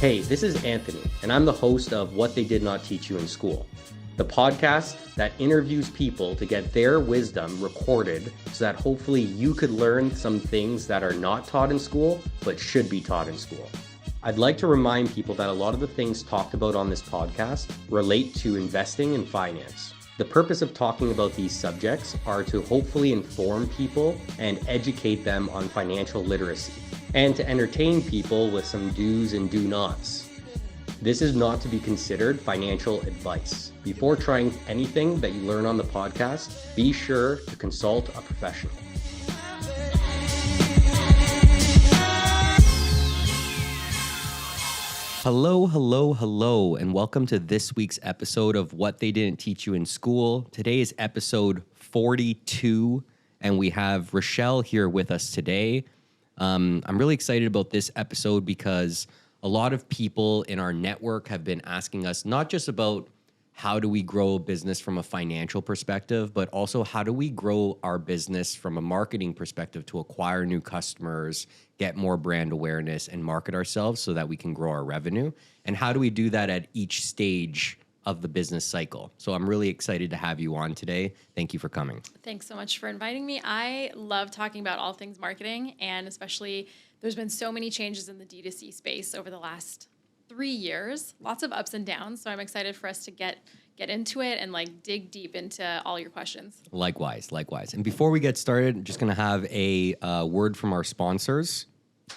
Hey, this is Anthony, and I'm the host of What They Did Not Teach You in School, the podcast that interviews people to get their wisdom recorded so that hopefully you could learn some things that are not taught in school but should be taught in school. I'd like to remind people that a lot of the things talked about on this podcast relate to investing and finance. The purpose of talking about these subjects are to hopefully inform people and educate them on financial literacy, and to entertain people with some do's and do nots. This is not to be considered financial advice. Before trying anything that you learn on the podcast, be sure to consult a professional. Hello, and welcome to this week's episode of What They Didn't Teach You in School. Today is episode 42, and we have Rashel here with us today. I'm really excited about this episode because a lot of people in our network have been asking us not just about how do we grow a business from a financial perspective, but also how do we grow our business from a marketing perspective to acquire new customers, get more brand awareness, and market ourselves so that we can grow our revenue. And how do we do that at each stage of the business cycle? So I'm really excited to have you on today. Thank you for coming. Thanks so much for inviting me. I love talking about all things marketing, and especially there's been so many changes in the D2C space over the last 3 years, lots of ups and downs. So I'm excited for us to get into it and dig deep into all your questions. Likewise. And before we get started, I'm just going to have a word from our sponsors.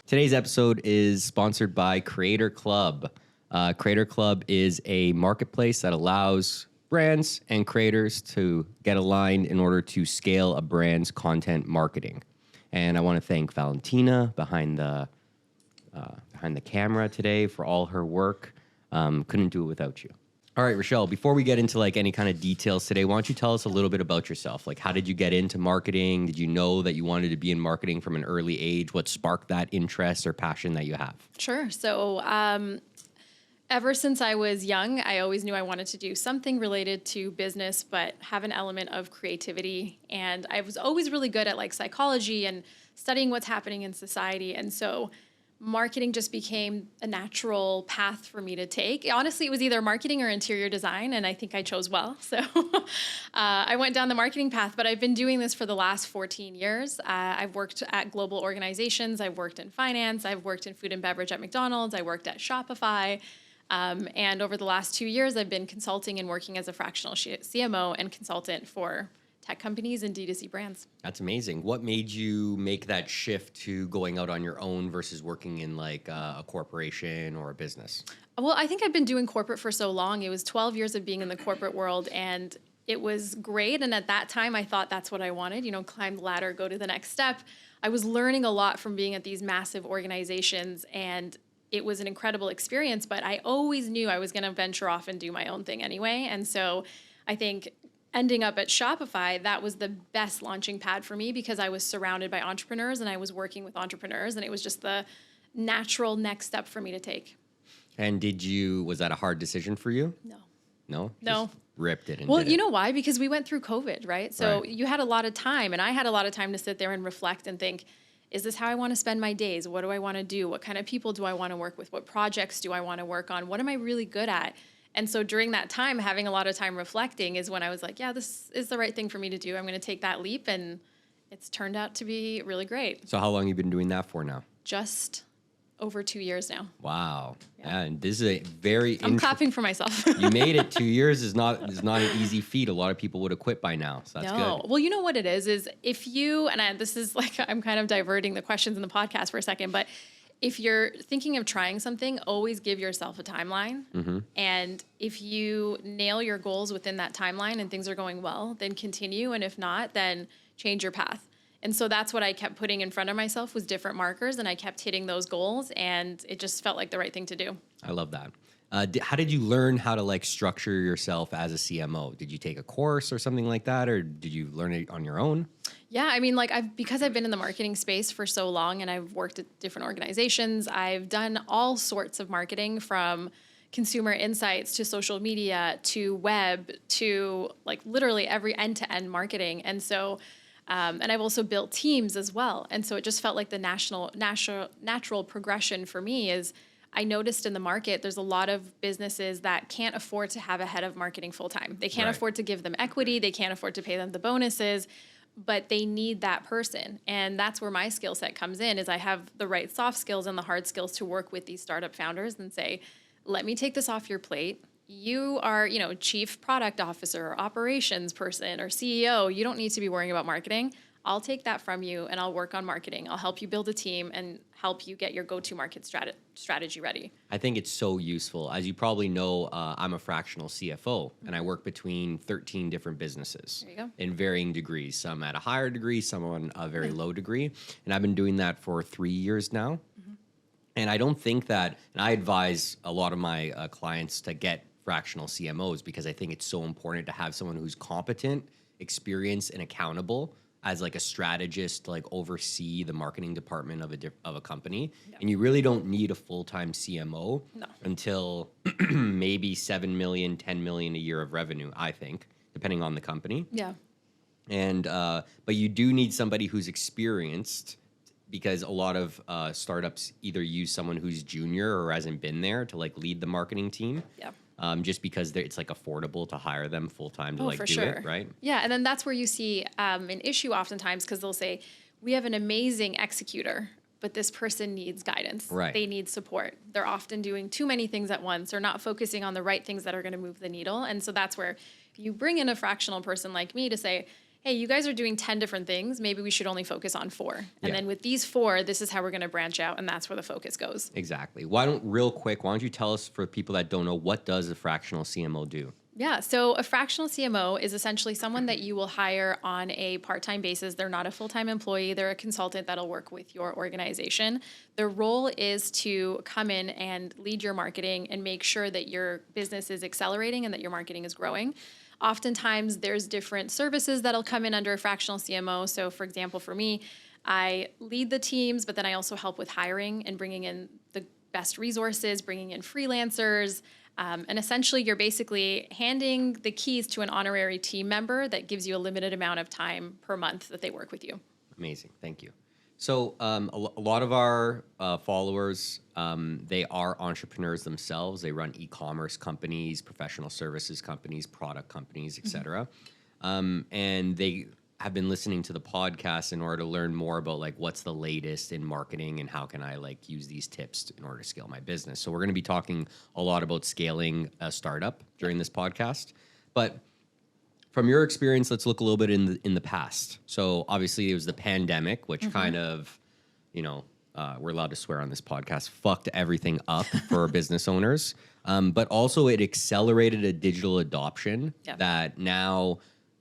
Today's episode is sponsored by Creator Club. Creator Club is a marketplace that allows brands and creators to get aligned in order to scale a brand's content marketing. And I want to thank Valentina behind the camera today for all her work. Couldn't do it without you. All right, Rashel, before we get into any kind of details today, why don't you tell us a little bit about yourself? How did you get into marketing? Did you know that you wanted to be in marketing from an early age? What sparked that interest or passion that you have? Sure. So ever since I was young, I always knew I wanted to do something related to business, but have an element of creativity. And I was always really good at psychology and studying what's happening in society. And so marketing just became a natural path for me to take. Honestly, it was either marketing or interior design, and I think I chose well. So I went down the marketing path, but I've been doing this for the last 14 years. I've worked at global organizations. I've worked in finance. I've worked in food and beverage at McDonald's. I worked at Shopify. And over the last 2 years, I've been consulting and working as a fractional CMO and consultant for tech companies and D2C brands. That's amazing. What made you make that shift to going out on your own versus working in a corporation or a business? Well, I think I've been doing corporate for so long. It was 12 years of being in the corporate world, and it was great. And at that time, I thought that's what I wanted, climb the ladder, go to the next step. I was learning a lot from being at these massive organizations, and it was an incredible experience, but I always knew I was going to venture off and do my own thing anyway. And so I think ending up at Shopify, that was the best launching pad for me because I was surrounded by entrepreneurs and I was working with entrepreneurs, and it was just the natural next step for me to take. And was that a hard decision for you? No. Just ripped it. Well, you know why? Because we went through COVID, right? So You had a lot of time, and I had a lot of time to sit there and reflect and think, is this how I want to spend my days? What do I want to do? What kind of people do I want to work with? What projects do I want to work on? What am I really good at? And so during that time, having a lot of time reflecting is when I was like, yeah, this is the right thing for me to do. I'm going to take that leap, and it's turned out to be really great. So how long have you been doing that for now? Just over 2 years now. Wow. Yeah. And this is a very... I'm clapping for myself. You made it. 2 years is not an easy feat. A lot of people would have quit by now. So that's good. Well, you know what it is if you, and this is I'm kind of diverting the questions in the podcast for a second, but if you're thinking of trying something, always give yourself a timeline. Mm-hmm. And if you nail your goals within that timeline and things are going well, then continue. And if not, then change your path. And so that's what I kept putting in front of myself was different markers, and I kept hitting those goals, and it just felt like the right thing to do. I love that. How did you learn how to structure yourself as a CMO? Did you take a course or something like that, or did you learn it on your own? Yeah, I mean, because I've been in the marketing space for so long and I've worked at different organizations, I've done all sorts of marketing from consumer insights to social media to web to literally every end-to-end marketing. And so And I've also built teams as well. And so it just felt like the natural progression for me is I noticed in the market, there's a lot of businesses that can't afford to have a head of marketing full time. They can't afford to give them equity. They can't afford to pay them the bonuses, but they need that person. And that's where my skill set comes in, is I have the right soft skills and the hard skills to work with these startup founders and say, let me take this off your plate. You are, chief product officer or operations person or CEO. You don't need to be worrying about marketing. I'll take that from you and I'll work on marketing. I'll help you build a team and help you get your go-to market strategy ready. I think it's so useful. As you probably know, I'm a fractional CFO, and I work between 13 different businesses in varying degrees, some at a higher degree, some on a very low degree. And I've been doing that for 3 years now. And I don't think that, and I advise a lot of my clients to get fractional CMOs because I think it's so important to have someone who's competent, experienced, and accountable as like a strategist to like oversee the marketing department of a company. And you really don't need a full-time CMO until maybe 7 million, 10 million a year of revenue, I think, depending on the company. Yeah. And, but you do need somebody who's experienced, because a lot of startups either use someone who's junior or hasn't been there to like lead the marketing team. Yeah. Just because it's like affordable to hire them full time to do it, right? Yeah, and then that's where you see an issue oftentimes, because they'll say, we have an amazing executor, but this person needs guidance. Right. They need support. They're often doing too many things at once or not focusing on the right things that are going to move the needle. And so that's where you bring in a fractional person like me to say, hey, you guys are doing 10 different things. Maybe we should only focus on 4. And then with these 4, this is how we're going to branch out. And that's where the focus goes. Exactly. Why don't you tell us, for people that don't know, what does a fractional CMO do? Yeah. So a fractional CMO is essentially someone that you will hire on a part-time basis. They're not a full-time employee. They're a consultant that'll work with your organization. Their role is to come in and lead your marketing and make sure that your business is accelerating and that your marketing is growing. Oftentimes, there's different services that'll come in under a fractional CMO. So, for example, for me, I lead the teams, but then I also help with hiring and bringing in the best resources, bringing in freelancers. And essentially, you're basically handing the keys to an honorary team member that gives you a limited amount of time per month that they work with you. Amazing. Thank you. So a lot of our followers, they are entrepreneurs themselves. They run e-commerce companies, professional services companies, product companies, et cetera. And they have been listening to the podcast in order to learn more about like what's the latest in marketing and how can I like use these tips in order to scale my business. So we're going to be talking a lot about scaling a startup during this podcast. But from your experience, let's look a little bit in the past. So obviously it was the pandemic, which kind of, we're allowed to swear on this podcast, fucked everything up for business owners. But also it accelerated a digital adoption that now,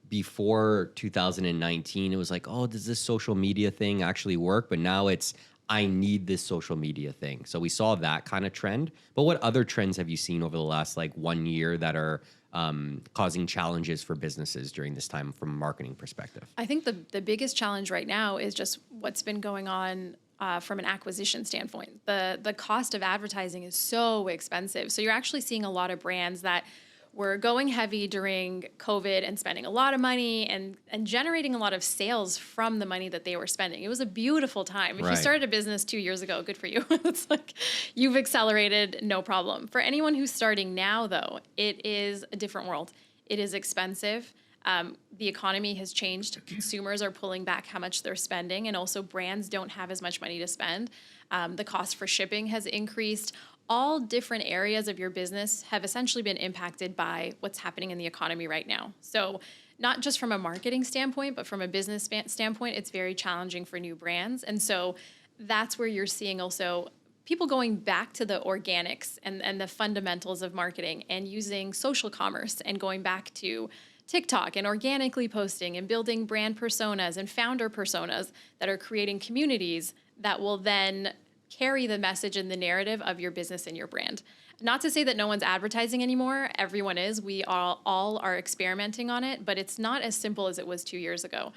before 2019, it was like, oh, does this social media thing actually work? But now it's, I need this social media thing. So we saw that kind of trend. But what other trends have you seen over the last like 1 year that are causing challenges for businesses during this time from a marketing perspective? I think the biggest challenge right now is just what's been going on from an acquisition standpoint. The cost of advertising is so expensive. So you're actually seeing a lot of brands that were going heavy during COVID and spending a lot of money and generating a lot of sales from the money that they were spending. It was a beautiful time. If you started a business 2 years ago, good for you. It's like you've accelerated, no problem. For anyone who's starting now, though, it is a different world. It is expensive. The economy has changed. Consumers are pulling back how much they're spending, and also brands don't have as much money to spend. The cost for shipping has increased. All different areas of your business have essentially been impacted by what's happening in the economy right now. So not just from a marketing standpoint, but from a business standpoint, it's very challenging for new brands. And so that's where you're seeing also people going back to the organics and the fundamentals of marketing and using social commerce and going back to TikTok and organically posting and building brand personas and founder personas that are creating communities that will then carry the message and the narrative of your business and your brand. Not to say that no one's advertising anymore. Everyone is. We all are experimenting on it, but it's not as simple as it was 2 years ago.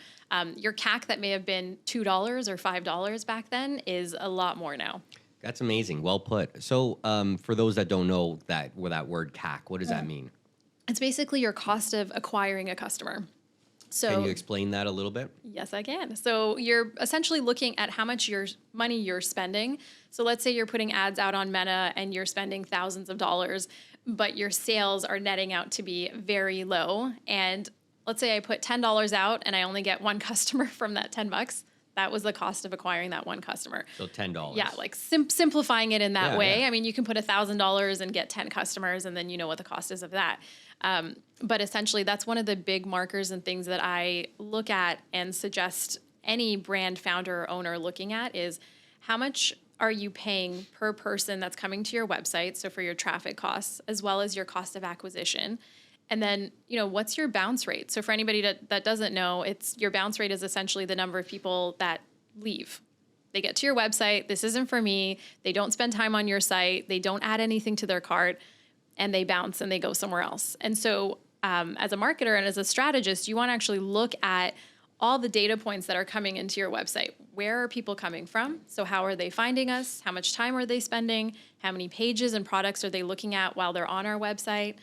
Your CAC that may have been $2 or $5 back then is a lot more now. That's amazing. Well put. So for those that don't know that word CAC, what does that mean? It's basically your cost of acquiring a customer. So, can you explain that a little bit? Yes, I can. So you're essentially looking at how much money you're spending. So let's say you're putting ads out on Meta and you're spending thousands of dollars, but your sales are netting out to be very low. And let's say I put $10 out and I only get one customer from that $10. That was the cost of acquiring that one customer. So $10. Yeah, like simplifying it in that way. Yeah. I mean, you can put $1,000 and get 10 customers, and then you know what the cost is of that. But essentially, that's one of the big markers and things that I look at and suggest any brand founder or owner looking at is how much are you paying per person that's coming to your website, so for your traffic costs, as well as your cost of acquisition. And then, what's your bounce rate? So for anybody that doesn't know, your bounce rate is essentially the number of people that leave. They get to your website, this isn't for me, they don't spend time on your site, they don't add anything to their cart, and they bounce and they go somewhere else. And so as a marketer and as a strategist, you want to actually look at all the data points that are coming into your website. Where are people coming from? So how are they finding us? How much time are they spending? How many pages and products are they looking at while they're on our website?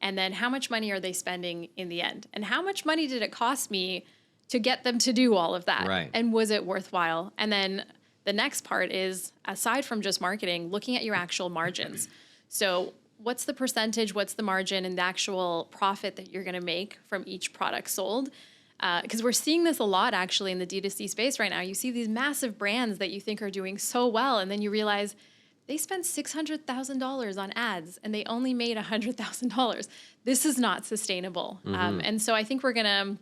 And then how much money are they spending in the end? And how much money did it cost me to get them to do all of that? Right. And was it worthwhile? And then the next part is, aside from just marketing, looking at your actual margins. So what's the percentage, what's the margin, and the actual profit that you're going to make from each product sold? Because we're seeing this a lot actually in the D2C space right now. You see these massive brands that you think are doing so well, and then you realize they spent $600,000 on ads and they only made $100,000. This is not sustainable. And so I think we're going to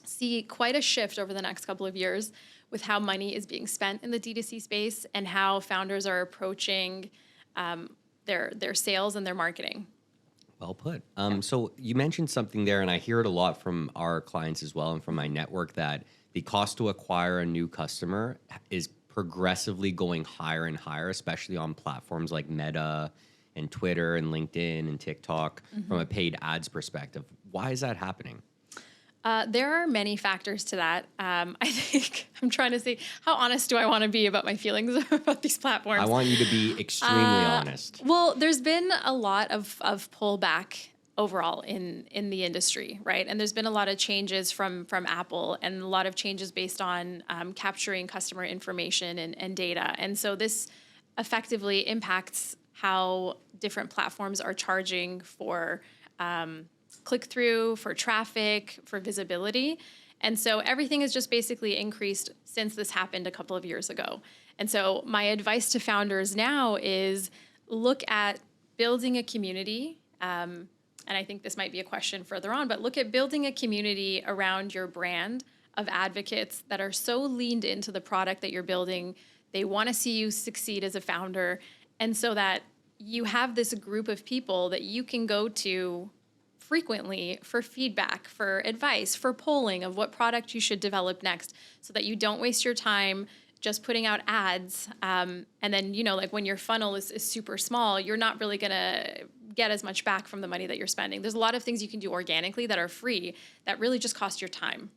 see quite a shift over the next couple of years with how money is being spent in the D2C space and how founders are approaching their sales and their marketing. Well put. So you mentioned something there, and I hear it a lot from our clients as well and from my network, that the cost to acquire a new customer is progressively going higher and higher, especially on platforms like Meta and Twitter and LinkedIn and TikTok from a paid ads perspective. Why is that happening? There are many factors to that. I think I'm trying to see how honest do I want to be about my feelings about these platforms. I want you to be extremely honest. Well, there's been a lot of pullback overall in the industry, right? And there's been a lot of changes from Apple and a lot of changes based on capturing customer information and data. And so this effectively impacts how different platforms are charging for click-through, for traffic, for visibility. And so everything has just basically increased since this happened a couple of years ago. And so my advice to founders now is look at building a community. And I think this might be a question further on, but look at building a community around your brand of advocates that are so leaned into the product that you're building. They want to see you succeed as a founder. And so that you have this group of people that you can go to frequently for feedback, for advice, for polling of what product you should develop next, so that you don't waste your time just putting out ads. And then, like when your funnel is super small, you're not really going to get as much back from the money that you're spending. There's a lot of things you can do organically that are free that really just cost your time.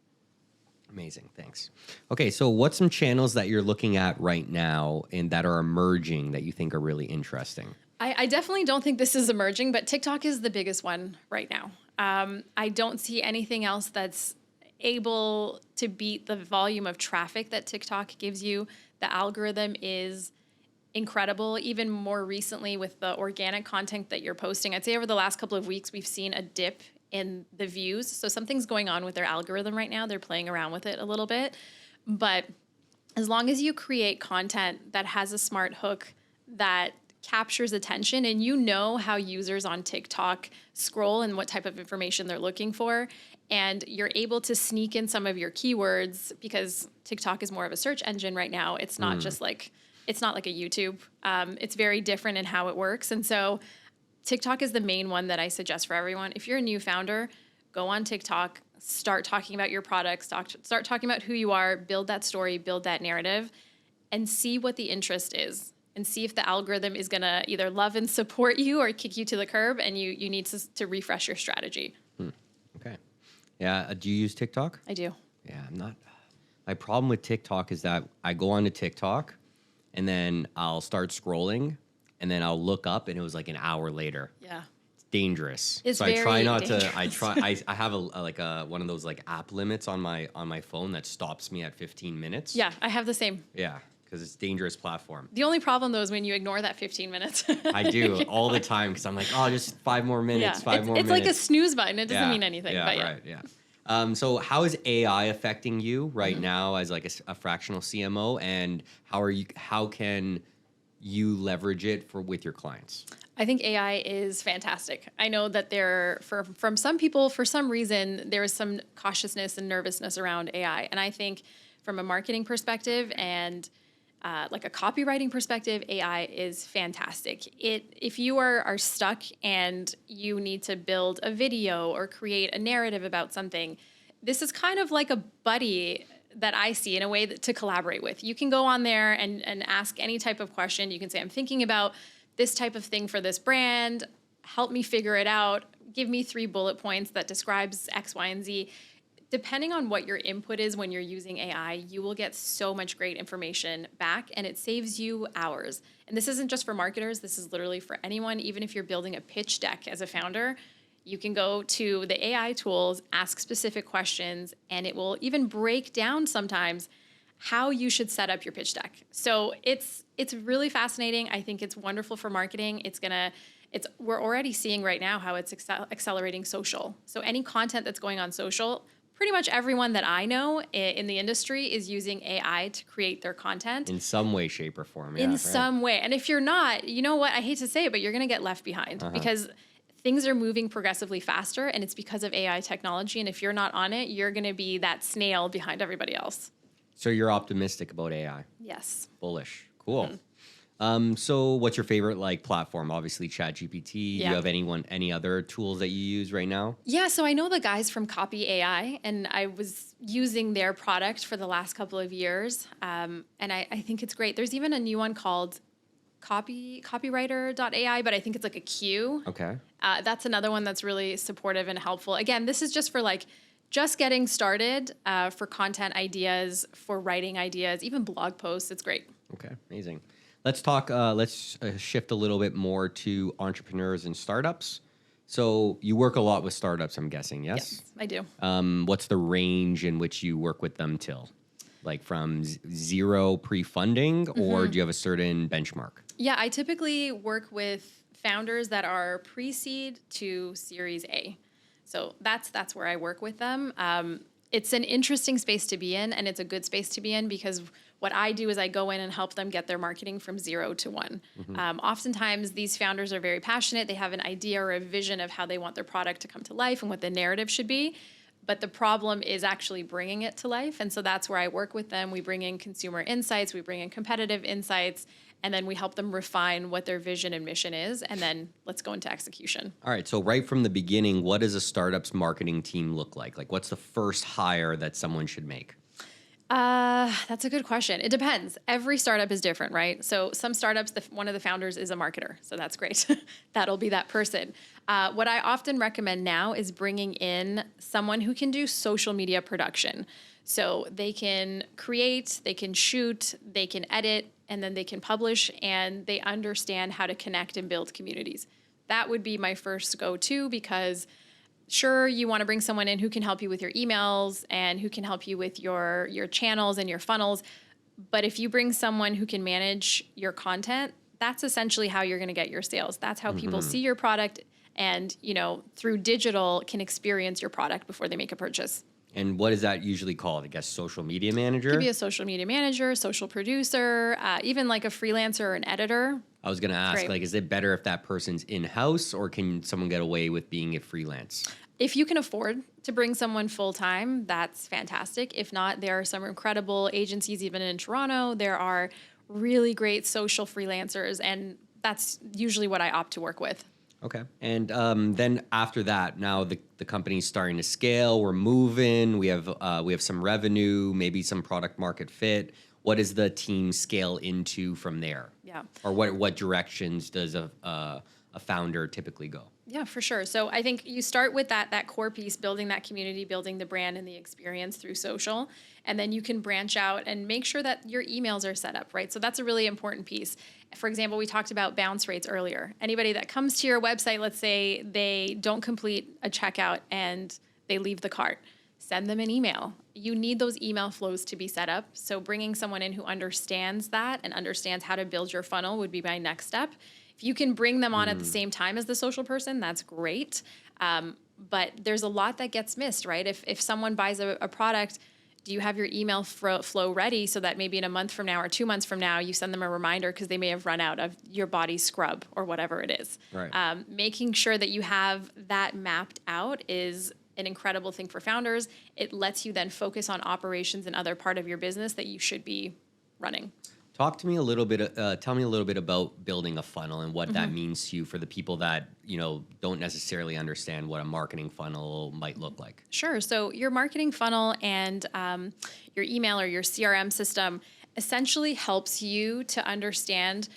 Amazing. Thanks. Okay. So what's some channels that you're looking at right now and that are emerging that you think are really interesting? I definitely don't think this is emerging, but TikTok is the biggest one right now. I don't see anything else that's able to beat the volume of traffic that TikTok gives you. The algorithm is incredible. Even more recently with the organic content that you're posting, I'd say over the last couple of weeks, we've seen a dip in the views. So something's going on with their algorithm right now. They're playing around with it a little bit. But as long as you create content that has a smart hook that captures attention, and you know how users on TikTok scroll and what type of information they're looking for, and you're able to sneak in some of your keywords, because TikTok is more of a search engine right now. It's not just like, it's not like a YouTube. It's very different in how it works. And so TikTok is the main one that I suggest for everyone. If you're a new founder, go on TikTok, start talking about your products, start talking about who you are, build that story, build that narrative, and see what the interest is. And see if the algorithm is going to either love and support you or kick you to the curb, and you need to refresh your strategy. Okay. Yeah. Do you use TikTok? I do. Yeah, I'm not. My problem with TikTok is that I go onto TikTok and then I'll start scrolling and then I'll look up and it was like an hour later. Yeah. dangerous. It's so I try very not to. dangerous. I have a one of those like app limits on my phone that stops me at 15 minutes. Yeah, I have the same. Yeah, because it's a dangerous platform. The only problem though is when you ignore that 15 minutes. I do all the time because I'm like, oh, just 5 more minutes, Yeah, five more it's minutes. like a snooze button. It doesn't Yeah, mean anything. Yeah, But yeah. right. Yeah. So how is AI affecting you right now as like a fractional CMO, and how can you leverage it with your clients? I think AI is fantastic. I know that from some people, for some reason, there is some cautiousness and nervousness around AI. And I think from a marketing perspective and like a copywriting perspective, AI is fantastic. If you are stuck and you need to build a video or create a narrative about something, this is kind of like a buddy that I see in a way to collaborate with. You can go on there and ask any type of question. You can say, I'm thinking about this type of thing for this brand, help me figure it out, give me 3 bullet points that describes X, Y, and Z. Depending on what your input is when you're using AI, you will get so much great information back, and it saves you hours. And this isn't just for marketers, this is literally for anyone. Even if you're building a pitch deck as a founder, you can go to the AI tools, ask specific questions, and it will even break down sometimes how you should set up your pitch deck. So it's really fascinating. I think it's wonderful for marketing. We're already seeing right now how it's accelerating social. So any content that's going on social, pretty much everyone that I know in the industry is using AI to create their content. In some way, shape, or form. In some way. And if you're not, you know what? I hate to say it, but you're going to get left behind because things are moving progressively faster, and it's because of AI technology. And if you're not on it, you're going to be that snail behind everybody else. So you're optimistic about AI? Yes. Bullish. Cool. So what's your favorite like platform? Obviously ChatGPT. Do you have any other tools that you use right now? Yeah, so I know the guys from Copy AI, and I was using their product for the last couple of years. And I think it's great. There's even a new one called copywriter.ai, but I think it's like a Q. Okay. That's another one that's really supportive and helpful. Again, this is just for like just getting started, for content ideas, for writing ideas, even blog posts. It's great. Okay, amazing. Let's talk. Let's shift a little bit more to entrepreneurs and startups. So you work a lot with startups, I'm guessing, yes? Yes, I do. What's the range in which you work with them till? Like from zero pre-funding, or do you have a certain benchmark? Yeah, I typically work with founders that are pre-seed to Series A. So that's where I work with them. It's an interesting space to be in, and it's a good space to be in because what I do is I go in and help them get their marketing from 0 to 1. Oftentimes, these founders are very passionate. They have an idea or a vision of how they want their product to come to life and what the narrative should be. But the problem is actually bringing it to life. And so that's where I work with them. We bring in consumer insights, we bring in competitive insights, and then we help them refine what their vision and mission is. And then let's go into execution. All right. So right from the beginning, what does a startup's marketing team look like? Like what's the first hire that someone should make? That's a good question. It depends. Every startup is different, right? So some startups, one of the founders is a marketer. So that's great. That'll be that person. What I often recommend now is bringing in someone who can do social media production. So they can create, they can shoot, they can edit, and then they can publish, and they understand how to connect and build communities. That would be my first go-to because sure, you want to bring someone in who can help you with your emails and who can help you with your channels and your funnels. But if you bring someone who can manage your content, that's essentially how you're going to get your sales. That's how people see your product and, through digital can experience your product before they make a purchase. And what is that usually called? I guess social media manager? Could be a social media manager, social producer, even like a freelancer or an editor. I was going to ask, is it better if that person's in-house or can someone get away with being a freelance? If you can afford to bring someone full-time, that's fantastic. If not, there are some incredible agencies even in Toronto. There are really great social freelancers, and that's usually what I opt to work with. Okay. And then after that, now the company's starting to scale. We're moving. We have some revenue, maybe some product market fit. What does the team scale into from there? Yeah. Or what directions does a a founder typically go? Yeah, for sure. So I think you start with that core piece, building that community, building the brand and the experience through social, and then you can branch out and make sure that your emails are set up, right? So that's a really important piece. For example, we talked about bounce rates earlier. Anybody that comes to your website, let's say they don't complete a checkout and they leave the cart, send them an email. You need those email flows to be set up. So bringing someone in who understands that and understands how to build your funnel would be my next step. If you can bring them on at the same time as the social person, that's great. But there's a lot that gets missed, right? If someone buys a product, do you have your email flow ready so that maybe in a month from now or 2 months from now, you send them a reminder because they may have run out of your body scrub or whatever it is. Right. Making sure that you have that mapped out is an incredible thing for founders. It lets you then focus on operations and other part of your business that you should be running. Talk to me a little bit. Tell me a little bit about building a funnel and what that means to you for the people that don't necessarily understand what a marketing funnel might look like. Sure. So your marketing funnel and your email or your CRM system essentially helps you to understand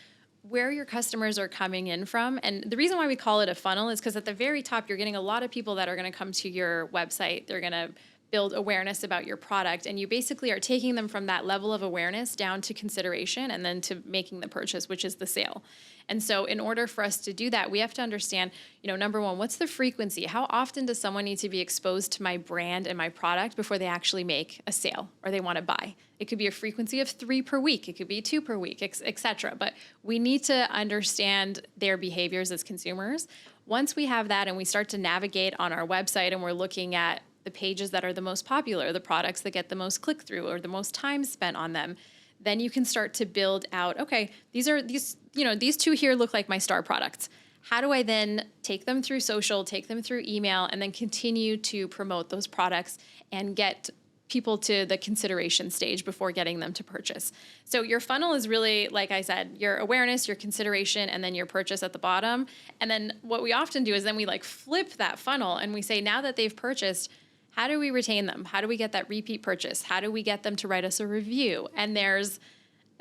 where your customers are coming in from. And the reason why we call it a funnel is because at the very top, you're getting a lot of people that are going to come to your website. They're going to build awareness about your product. And you basically are taking them from that level of awareness down to consideration and then to making the purchase, which is the sale. And so in order for us to do that, we have to understand, number one, what's the frequency? How often does someone need to be exposed to my brand and my product before they actually make a sale or they want to buy? It could be a frequency of 3 per week. It could be 2 per week, et cetera. But we need to understand their behaviors as consumers. Once we have that and we start to navigate on our website and we're looking at the pages that are the most popular, the products that get the most click through or the most time spent on them, then you can start to build out, okay, these two here look like my star products. How do I then take them through social, take them through email, and then continue to promote those products and get people to the consideration stage before getting them to purchase? So your funnel is really, like I said, your awareness, your consideration, and then your purchase at the bottom. And then what we often do is then we flip that funnel and we say, now that they've purchased, how do we retain them? How do we get that repeat purchase? How do we get them to write us a review? And there's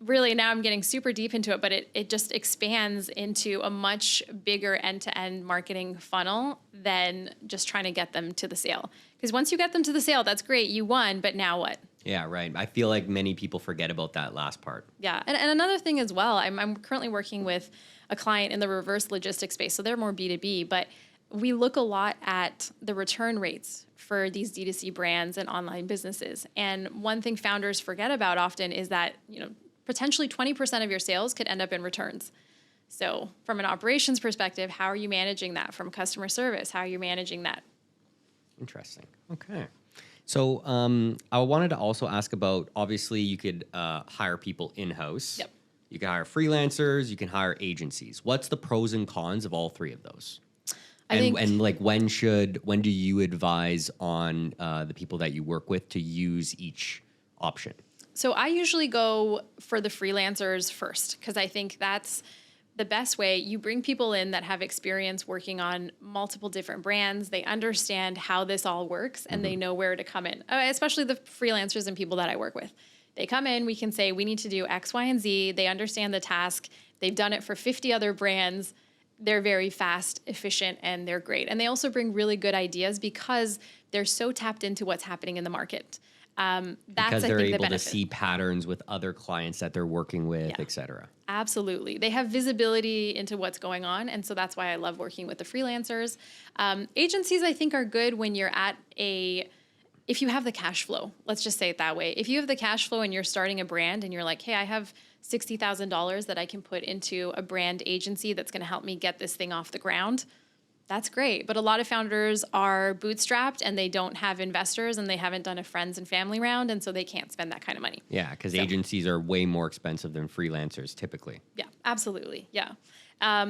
really, now I'm getting super deep into it, but it just expands into a much bigger end-to-end marketing funnel than just trying to get them to the sale. Because once you get them to the sale, that's great, you won, but now what? Yeah, right. I feel like many people forget about that last part. Yeah, and another thing as well, I'm currently working with a client in the reverse logistics space, so they're more B2B, but we look a lot at the return rates for these D2C brands and online businesses. And one thing founders forget about often is that, potentially 20% of your sales could end up in returns. So from an operations perspective, how are you managing that? From customer service, how are you managing that? Interesting. Okay. So I wanted to also ask about, obviously you could hire people in-house. Yep. You can hire freelancers, you can hire agencies. What's the pros and cons of all three of those? When do you advise on the people that you work with to use each option? So I usually go for the freelancers first because I think that's the best way. You bring people in that have experience working on multiple different brands. They understand how this all works and they know where to come in, especially the freelancers and people that I work with. They come in, we can say, we need to do X, Y, and Z. They understand the task. They've done it for 50 other brands. They're very fast, efficient, and they're great. And they also bring really good ideas because they're so tapped into what's happening in the market. Because they're able to see patterns with other clients that they're working with, et cetera. Absolutely. They have visibility into what's going on. And so that's why I love working with the freelancers. Agencies, I think, are good when you're at if you have the cash flow. Let's just say it that way. If you have the cash flow and you're starting a brand and you're like, hey, I have $60,000 that I can put into a brand agency that's going to help me get this thing off the ground, that's great. But a lot of founders are bootstrapped and they don't have investors and they haven't done a friends and family round. And so they can't spend that kind of money. Yeah, because agencies are way more expensive than freelancers typically. Yeah, absolutely. Yeah.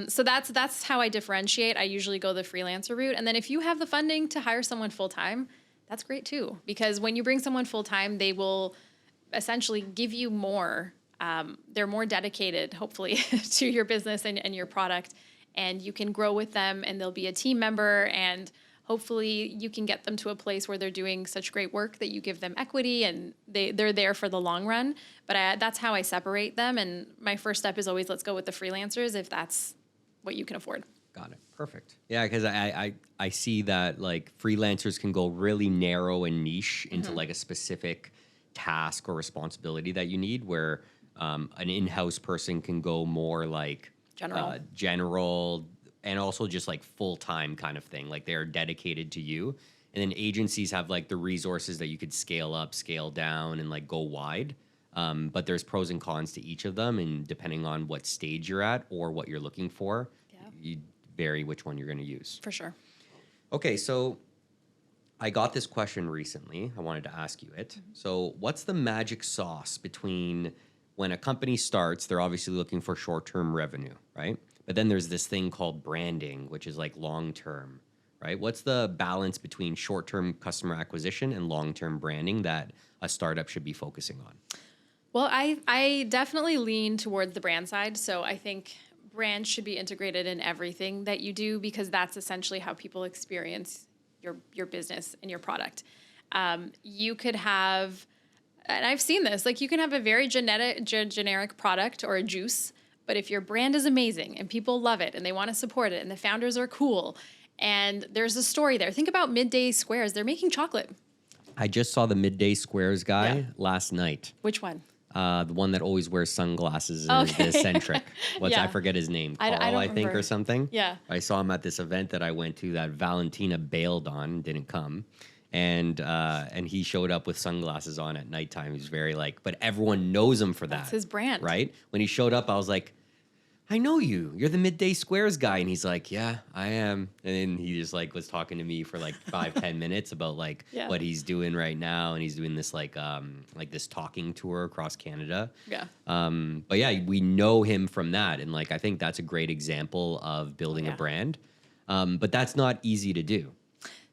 So that's how I differentiate. I usually go the freelancer route. And then if you have the funding to hire someone full-time, that's great too. Because when you bring someone full-time, they will essentially give you more. They're more dedicated, hopefully, to your business and your product. And you can grow with them and they'll be a team member and hopefully you can get them to a place where they're doing such great work that you give them equity and they're there for the long run. But that's how I separate them. And my first step is always let's go with the freelancers if that's what you can afford. Got it. Perfect. Yeah, because I see that like freelancers can go really narrow and niche into like a specific task or responsibility that you need, where an in-house person can go more like general and also just like full-time kind of thing. Like they're dedicated to you. And then agencies have like the resources that you could scale up, scale down, and like go wide. But there's pros and cons to each of them, and depending on what stage you're at or what you're looking for, you vary which one you're going to use. For sure. Okay, so I got this question recently. I wanted to ask you it. So what's the magic sauce between when a company starts, they're obviously looking for short-term revenue, right? But then there's this thing called branding, which is like long-term, right? What's the balance between short-term customer acquisition and long-term branding that a startup should be focusing on? Well, I definitely lean towards the brand side. So I think brand should be integrated in everything that you do, because that's essentially how people experience your business and your product. You could have, and I've seen this, like you can have a very generic product or a juice, but if your brand is amazing and people love it and they want to support it and the founders are cool and there's a story there. Think about Midday Squares. They're making chocolate. I just saw the Midday Squares guy last night. Which one? The one that always wears sunglasses and is the eccentric. I forget his name. Carl, I think, or something. Yeah. I saw him at this event that I went to that Valentina bailed on, didn't come. And he showed up with sunglasses on at nighttime. He was very like, but everyone knows him for that. That's his brand. Right? When he showed up, I was like, I know you. You're the Midday Squares guy. And he's like, yeah, I am. And then he just like was talking to me for like 5-10 minutes about like what he's doing right now. And he's doing this like this talking tour across Canada. Yeah. But yeah, we know him from that. And like, I think that's a great example of building a brand. But that's not easy to do.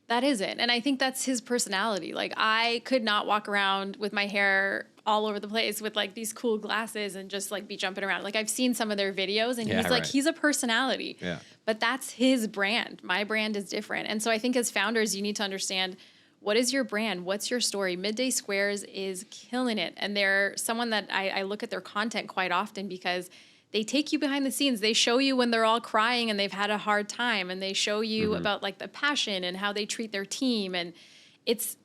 That isn't. And I think that's his personality. Like I could not walk around with my hair all over the place with like these cool glasses and just like be jumping around. Like I've seen some of their videos and he's like, he's a personality, but that's his brand. My brand is different. And so I think as founders, you need to understand, what is your brand? What's your story? Midday Squares is killing it. And they're someone that I look at their content quite often, because they take you behind the scenes. They show you when they're all crying and they've had a hard time, and they show you about like the passion and how they treat their team. And it's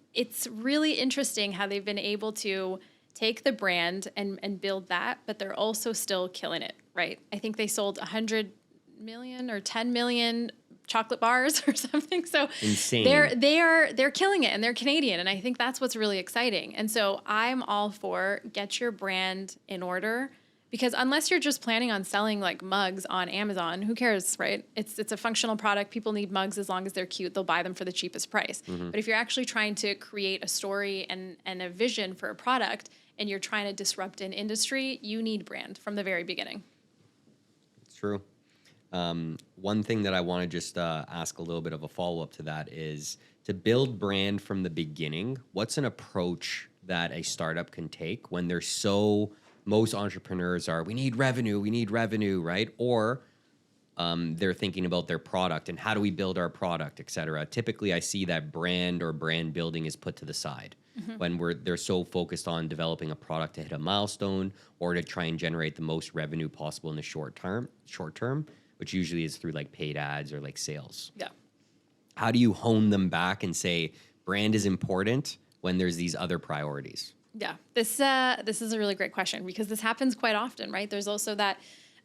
really interesting how they've been able to take the brand and build that, but they're also still killing it, right? I think they sold 100 million or 10 million chocolate bars or something. So insane. They're killing it, and they're Canadian. And I think that's what's really exciting. And so I'm all for get your brand in order, because unless you're just planning on selling like mugs on Amazon, who cares, right? It's a functional product. People need mugs as long as they're cute. They'll buy them for the cheapest price. But if you're actually trying to create a story and a vision for a product, and you're trying to disrupt an industry, you need brand from the very beginning. It's true. One thing that I want to just ask a little bit of a follow-up to that is, to build brand from the beginning, what's an approach that a startup can take when they're most entrepreneurs are, we need revenue, right? Or they're thinking about their product and how do we build our product, et cetera. Typically, I see that brand or brand building is put to the side when they're so focused on developing a product to hit a milestone or to try and generate the most revenue possible in the short term, which usually is through like paid ads or like sales. Yeah. How do you hone them back and say brand is important when there's these other priorities? Yeah, this is a really great question, because this happens quite often, right? There's also that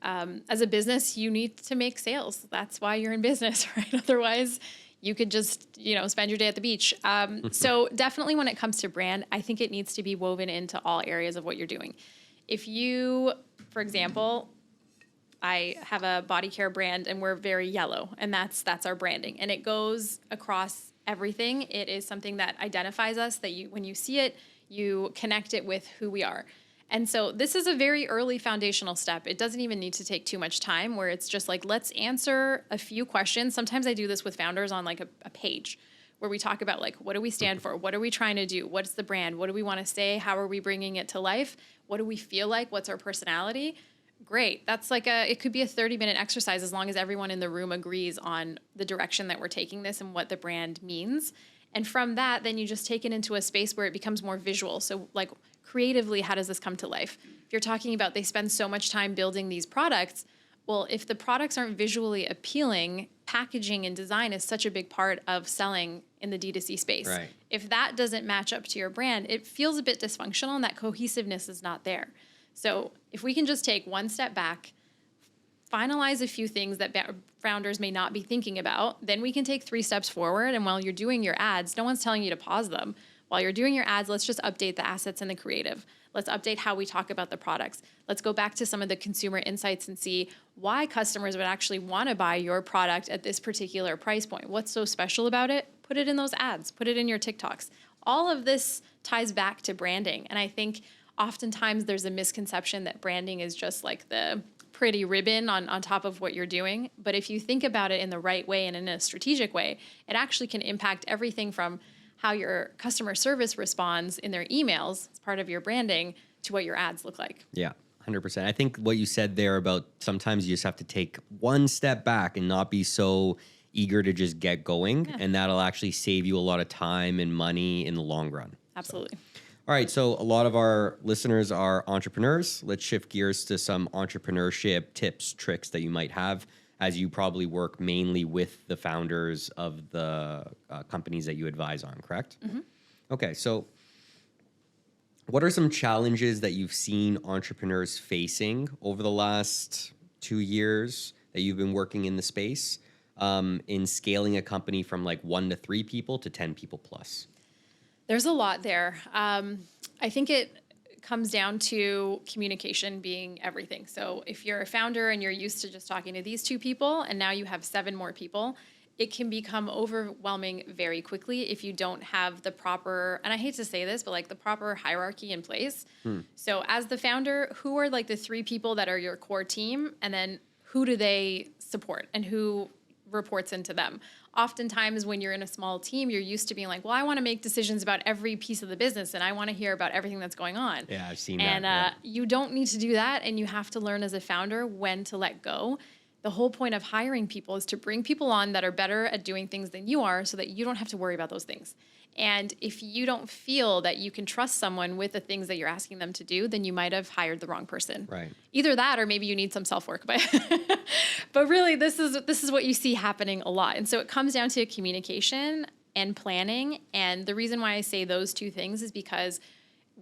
as a business, you need to make sales. That's why you're in business, right? Otherwise, you could just, spend your day at the beach. So definitely when it comes to brand, I think it needs to be woven into all areas of what you're doing. If you, for example, I have a body care brand and we're very yellow, and that's our branding, and it goes across everything. It is something that identifies us, that when you see it, you connect it with who we are. And so this is a very early foundational step. It doesn't even need to take too much time, where it's just like, let's answer a few questions. Sometimes I do this with founders on like a page where we talk about like, what do we stand for? What are we trying to do? What's the brand? What do we want to say? How are we bringing it to life? What do we feel like? What's our personality? Great. That's like it could be a 30-minute exercise, as long as everyone in the room agrees on the direction that we're taking this and what the brand means. And from that, then you just take it into a space where it becomes more visual. So like creatively, how does this come to life? If you're talking about they spend so much time building these products, Well, if the products aren't visually appealing, packaging and design is such a big part of selling in the D2C space. Right. If that doesn't match up to your brand, it feels a bit dysfunctional and that cohesiveness is not there. So if we can just take one step back, finalize a few things that founders may not be thinking about, then we can take 3 steps forward. And while you're doing your ads, no one's telling you to pause them. While you're doing your ads, let's just update the assets and the creative. Let's update how we talk about the products. Let's go back to some of the consumer insights and see why customers would actually want to buy your product at this particular price point. What's so special about it? Put it in those ads, put it in your TikToks. All of this ties back to branding. And I think oftentimes there's a misconception that branding is just like the pretty ribbon on top of what you're doing. But if you think about it in the right way and in a strategic way, it actually can impact everything from how your customer service responds in their emails as part of your branding to what your ads look like. Yeah, 100%. I think what you said there about sometimes you just have to take one step back and not be so eager to just get going. Yeah. And that'll actually save you a lot of time and money in the long run. Absolutely. So. All right, so a lot of our listeners are entrepreneurs. Let's shift gears to some entrepreneurship tips, tricks that you might have, as you probably work mainly with the founders of the companies that you advise on, correct? Mm-hmm. Okay, so what are some challenges that you've seen entrepreneurs facing over the last 2 years that you've been working in the space in scaling a company from like 1 to 3 people to 10 people plus? There's a lot there. I think it comes down to communication being everything. So if you're a founder and you're used to just talking to these 2 people and now you have 7 more people, it can become overwhelming very quickly if you don't have the proper, and I hate to say this, but like the proper hierarchy in place. So as the founder, who are like the 3 people that are your core team, and then who do they support and who reports into them? Oftentimes when you're in a small team, you're used to being like, well, I want to make decisions about every piece of the business and I want to hear about everything that's going on. Yeah, I've seen that. And you don't need to do that. And you have to learn as a founder when to let go. The whole point of hiring people is to bring people on that are better at doing things than you are so that you don't have to worry about those things. And if you don't feel that you can trust someone with the things that you're asking them to do, then you might have hired the wrong person. Right. Either that, or maybe you need some self-work. But really, this is what you see happening a lot. And so it comes down to communication and planning. And the reason why I say those 2 things is because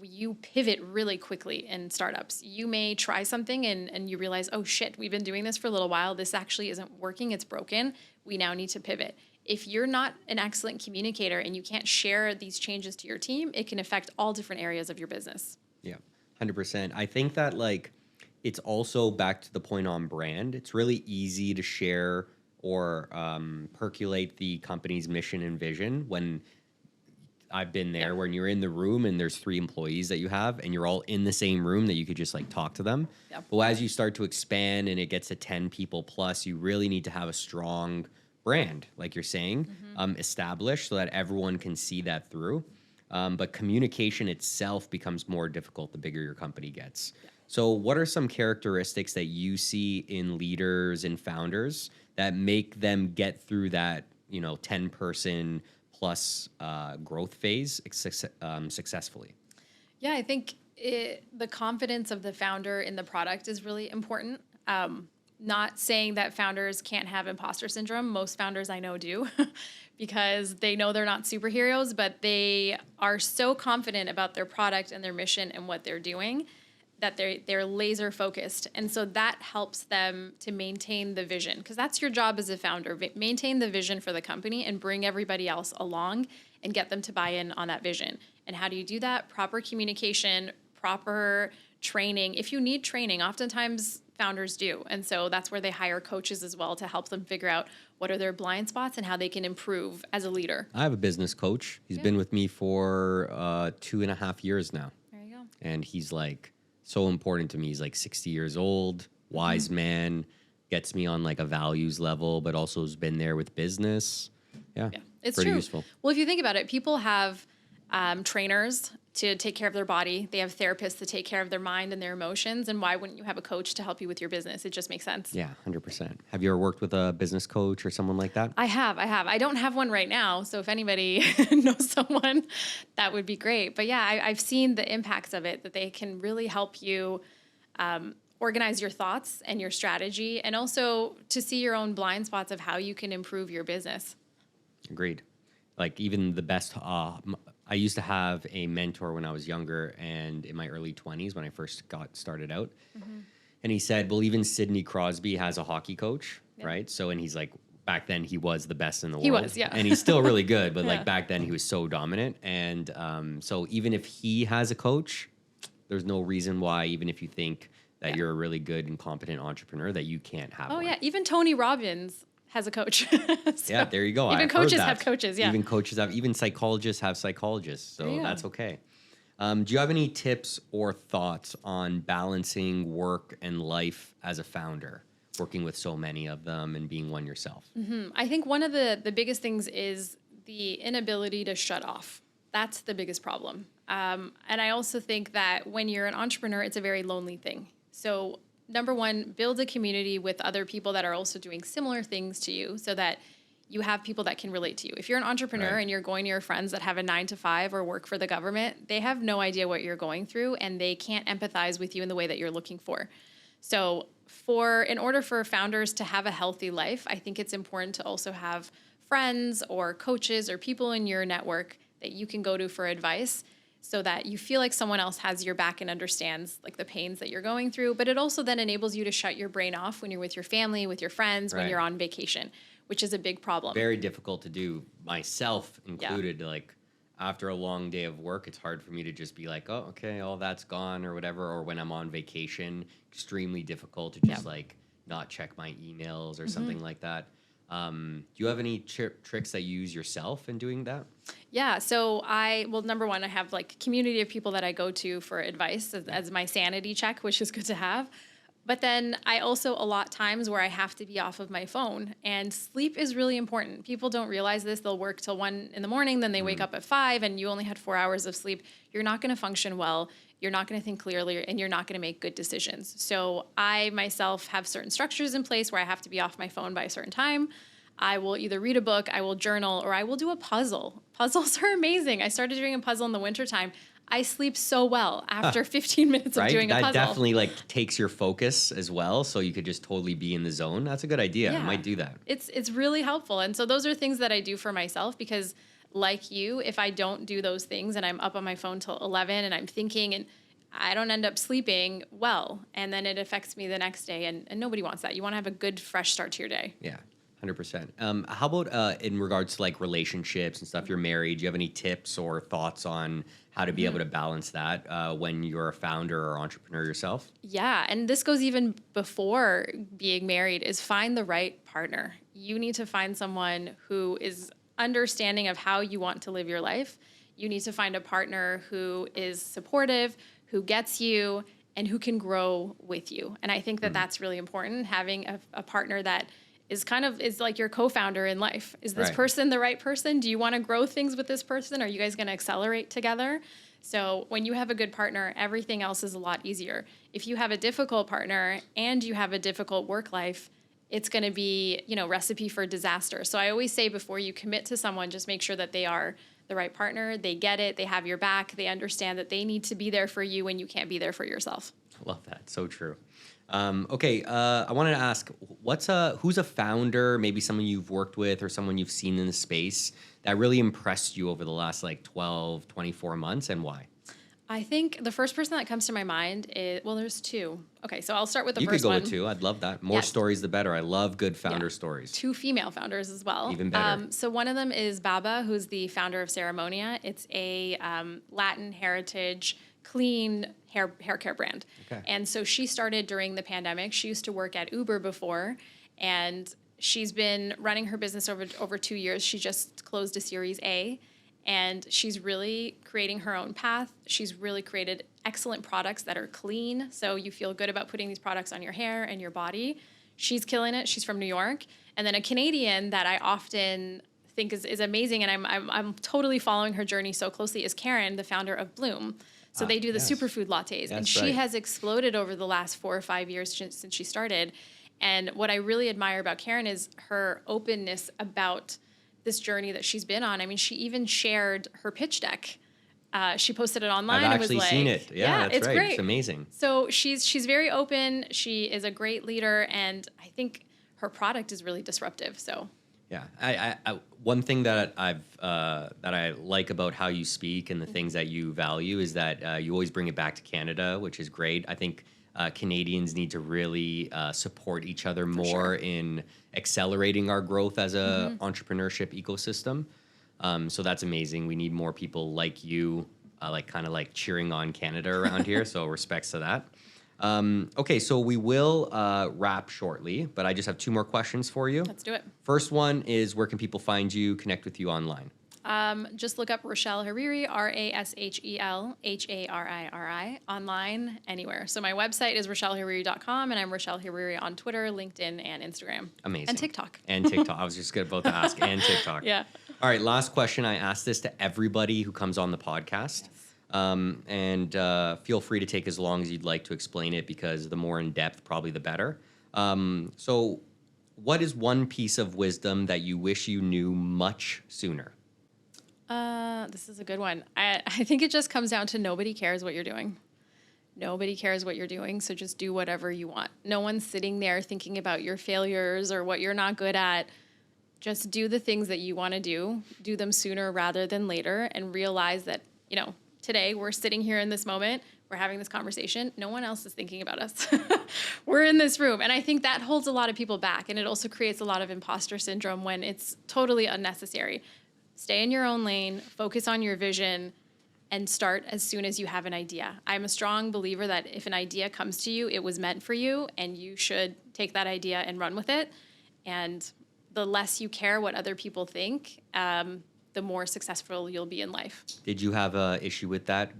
you pivot really quickly in startups. You may try something and you realize, oh shit, we've been doing this for a little while. This actually isn't working. It's broken. We now need to pivot. If you're not an excellent communicator and you can't share these changes to your team, it can affect all different areas of your business. Yeah, 100%. I think that like it's also back to the point on brand. It's really easy to share or percolate the company's mission and vision when I've been there, when you're in the room and there's 3 employees that you have and you're all in the same room that you could just like talk to them. Yep. But as you start to expand and it gets to 10 people plus, you really need to have a strong brand, like you're saying, established so that everyone can see that through. But communication itself becomes more difficult the bigger your company gets. Yeah. So what are some characteristics that you see in leaders and founders that make them get through that, 10-person plus growth phase successfully? Yeah, I think the confidence of the founder in the product is really important. Not saying that founders can't have imposter syndrome. Most founders I know do because they know they're not superheroes, but they are so confident about their product and their mission and what they're doing that they're laser focused. And so that helps them to maintain the vision, because that's your job as a founder. Maintain the vision for the company and bring everybody else along and get them to buy in on that vision. And how do you do that? Proper communication, proper training. If you need training, oftentimes founders do. And so that's where they hire coaches as well to help them figure out what are their blind spots and how they can improve as a leader. I have a business coach. He's been with me for 2.5 years now. There you go. And he's like so important to me. He's like 60 years old, wise man, gets me on like a values level, but also has been there with business. Yeah, it's pretty true. Useful. Well, if you think about it, people have trainers to take care of their body. They have therapists to take care of their mind and their emotions. And why wouldn't you have a coach to help you with your business? It just makes sense. Yeah, 100%. Have you ever worked with a business coach or someone like that? I have. I don't have one right now. So if anybody knows someone, that would be great. But yeah, I've seen the impacts of it, that they can really help you organize your thoughts and your strategy, and also to see your own blind spots of how you can improve your business. Agreed. Like even the best, I used to have a mentor when I was younger and in my early 20s when I first got started out. And he said, well, even Sidney Crosby has a hockey coach, right? So, and he's like, back then he was the best in the world. He was, yeah. And he's still really good, but Yeah. like back then he was so dominant. And so even if he has a coach, there's no reason why, even if you think that you're a really good and competent entrepreneur, that you can't have one. Yeah, even Tony Robbins has a coach. So Yeah, there you go. Even I've coaches heard that. have coaches, yeah. Even coaches have, even psychologists have psychologists. So Yeah. that's okay. Do you have any tips or thoughts on balancing work and life as a founder, working with so many of them and being one yourself? I think one of the biggest things is the inability to shut off. That's the biggest problem. And I also think that when you're an entrepreneur, it's a very lonely thing. So number one, build a community with other people that are also doing similar things to you so that you have people that can relate to you. If you're an entrepreneur and you're going to your friends that have a 9-to-5 or work for the government, they have no idea what you're going through and they can't empathize with you in the way that you're looking for. So in order for founders to have a healthy life, I think it's important to also have friends or coaches or people in your network that you can go to for advice so that you feel like someone else has your back and understands like the pains that you're going through. But it also then enables you to shut your brain off when you're with your family, with your friends, when you're on vacation, which is a big problem. Very difficult to do, myself included. Like after a long day of work, it's hard for me to just be like, oh, okay, all that's gone or whatever. Or when I'm on vacation, extremely difficult to just like not check my emails or something like that. Do you have any tricks that you use yourself in doing that? Yeah. So number one, I have like community of people that I go to for advice as my sanity check, which is good to have. But then I also allot times where I have to be off of my phone, and sleep is really important. People don't realize this. They'll work till 1 a.m, then they wake up at 5 and you only had 4 hours of sleep. You're not going to function well. You're not going to think clearly and you're not going to make good decisions. So I myself have certain structures in place where I have to be off my phone by a certain time. I will either read a book, I will journal, or I will do a puzzle. Puzzles are amazing. I started doing a puzzle in the wintertime. I sleep so well after 15 minutes of doing a puzzle. That definitely like takes your focus as well, so you could just totally be in the zone. That's a good idea. I might do that. It's really helpful. And so those are things that I do for myself because like you, if I don't do those things and I'm up on my phone till 11 and I'm thinking and I don't end up sleeping well, and then it affects me the next day, and nobody wants that. You want to have a good, fresh start to your day. Yeah. 100%. How about in regards to like relationships and stuff? You're married. Do you have any tips or thoughts on how to be able to balance that when you're a founder or entrepreneur yourself? Yeah, and this goes even before being married, is find the right partner. You need to find someone who is understanding of how you want to live your life. You need to find a partner who is supportive, who gets you, and who can grow with you. And I think that that's really important, having a partner that is like your co-founder in life. Is this person the right person? Do you want to grow things with this person? Are you guys going to accelerate together? So when you have a good partner, everything else is a lot easier. If you have a difficult partner and you have a difficult work life, it's going to be, recipe for disaster. So I always say before you commit to someone, just make sure that they are the right partner. They get it. They have your back. They understand that they need to be there for you when you can't be there for yourself. I love that. So true. Okay, I wanted to ask, who's a founder, maybe someone you've worked with or someone you've seen in the space that really impressed you over the last 12, 24 months, and why? I think the first person that comes to my mind is, there's two. Okay, so I'll start with the first one. one. You could go with two. I'd love that. More stories, the better. I love good founder stories. 2 female founders as well. Even better. So one of them is Baba, who's the founder of Ceremonia. It's a Latin heritage, clean hair care brand. Okay. And so she started during the pandemic. She used to work at Uber before, and she's been running her business over 2 years. She just closed a Series A. And she's really creating her own path. She's really created excellent products that are clean, so you feel good about putting these products on your hair and your body. She's killing it. She's from New York. And then a Canadian that I often think is amazing, and I'm totally following her journey so closely, is Karen, the founder of Bloom. So they do the superfood lattes. And she has exploded over the last 4 or 5 years since she started. And what I really admire about Karen is her openness about this journey that she's been on. I mean, she even shared her pitch deck She posted it online. I've and was actually like, seen it. Yeah, that's it's right. great. It's amazing. So she's very open. She is a great leader, and I think her product is really disruptive. So Yeah, one thing that I like about how you speak and the things that you value is that you always bring it back to Canada, which is great. I think Canadians need to really support each other more in accelerating our growth as a entrepreneurship ecosystem. So that's amazing. We need more people like you, kind of like cheering on Canada around here. So respects to that. Okay, so we will wrap shortly, but I just have 2 more questions for you. let's do it. First one is, where can people find you, connect with you online? Just look up Rashel Hariri, Rashel Hariri, online, anywhere. So my website is rashelhariri.com, and I'm Rashel Hariri on Twitter, LinkedIn, and Instagram. Amazing. And TikTok. And TikTok. I was just about to ask. And TikTok. Yeah. All right, last question. I ask this to everybody who comes on the podcast. And feel free to take as long as you'd like to explain it, because the more in depth, probably the better. So what is one piece of wisdom that you wish you knew much sooner? This is a good one. I think it just comes down to nobody cares what you're doing. Nobody cares what you're doing, so just do whatever you want. No one's sitting there thinking about your failures or what you're not good at. Just do the things that you want to do them sooner rather than later, and realize that, today we're sitting here in this moment, we're having this conversation, no one else is thinking about us. We're in this room. And I think that holds a lot of people back, and it also creates a lot of imposter syndrome when it's totally unnecessary. Stay in your own lane, focus on your vision, and start as soon as you have an idea. I'm a strong believer that if an idea comes to you, it was meant for you, and you should take that idea and run with it. And the less you care what other people think, the more successful you'll be in life. Did you have an issue with that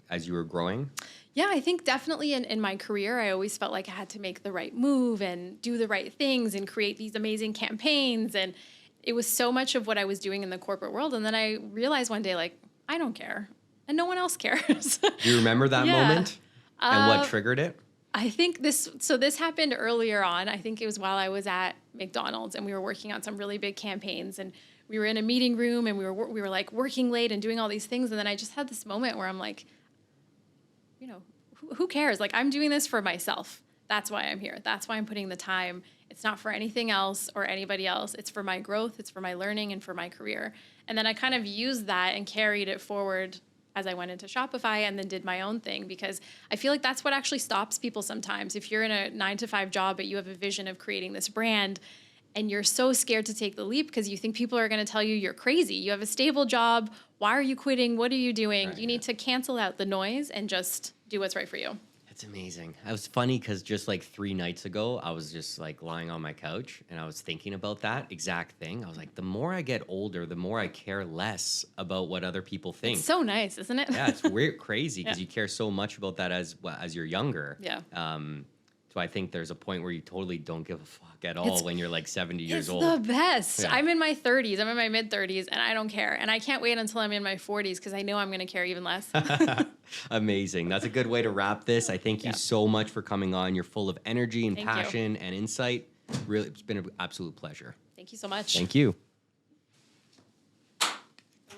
as you were growing? Yeah, I think definitely in my career, I always felt like I had to make the right move and do the right things and create these amazing campaigns. And it was so much of what I was doing in the corporate world. And then I realized one day, I don't care. And no one else cares. Do you remember that moment? And what triggered it? I think this happened earlier on. I think it was while I was at McDonald's, and we were working on some really big campaigns, and we were in a meeting room, and we were like working late and doing all these things. And then I just had this moment where I'm like, who cares? I'm doing this for myself. That's why I'm here. That's why I'm putting the time. It's not for anything else or anybody else. It's for my growth. It's for my learning and for my career. And then I kind of used that and carried it forward as I went into Shopify, and then did my own thing, because I feel like that's what actually stops people sometimes. If you're in a 9-to-5 job, but you have a vision of creating this brand, and you're so scared to take the leap because you think people are going to tell you you're crazy. You have a stable job. Why are you quitting? What are you doing? You need to cancel out the noise and just do what's right for you. It's amazing. It was funny because just 3 nights ago, I was just lying on my couch, and I was thinking about that exact thing. I was like, the more I get older, the more I care less about what other people think. It's so nice, isn't it? Yeah, it's weird, crazy, because you care so much about that as you're younger. Yeah. So I think there's a point where you totally don't give a fuck at all when you're 70 years old. It's the best. Yeah. I'm in my 30s. I'm in my mid-30s, and I don't care. And I can't wait until I'm in my 40s, because I know I'm going to care even less. Amazing. That's a good way to wrap this. I thank you so much for coming on. You're full of energy and passion and insight. Really, it's been an absolute pleasure. Thank you so much. Thank you.